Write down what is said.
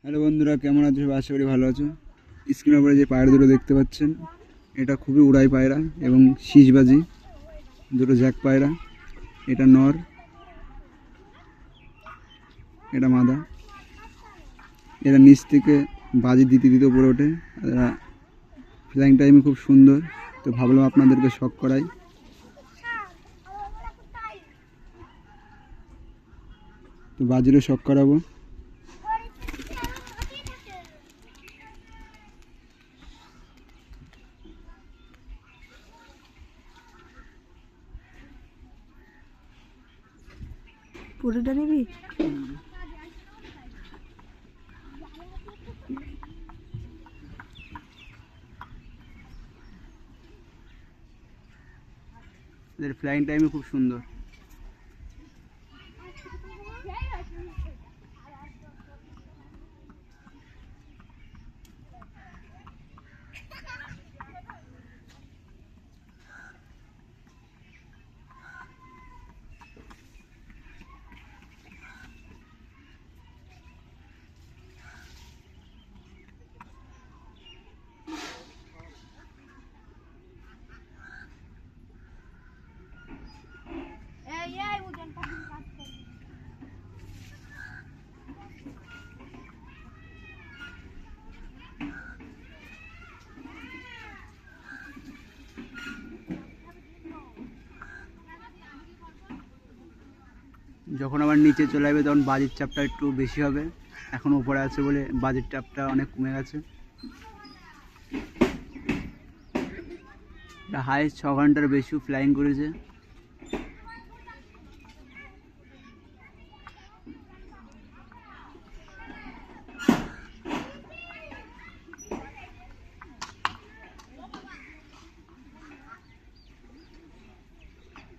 Hello বন্ধুরা, কেমন আছো? আশা করি ভালো আছো। স্ক্রিনের উপরে যে পায়রা দুটো দেখতে পাচ্ছেন, এটা খুবই উড়াই পায়রা এবং শীষবাজি দুটো জ্যাক পায়রা। এটা নর, এটা মাদা। এরা নিচ থেকে বাজি দিতে দিতে উপরে ওঠে। এরা ফ্লাইং টাইমে খুব সুন্দর, তো ভাবলাম আপনাদেরকে শখ করাই। তো বাজিরও শখ করাবো। পুরোটা নিবি? এদের ফ্লাইং টাইমে খুব সুন্দর। যখন আবার নিচে চলে যাবে তখন বাজির চাপটা একটু বেশি হবে। এখন উপরে আছে বলে বাজির চাপটা অনেক কমে গেছে। হাইস্ট 6 ঘন্টার বেশি ফ্লাইং করেছে।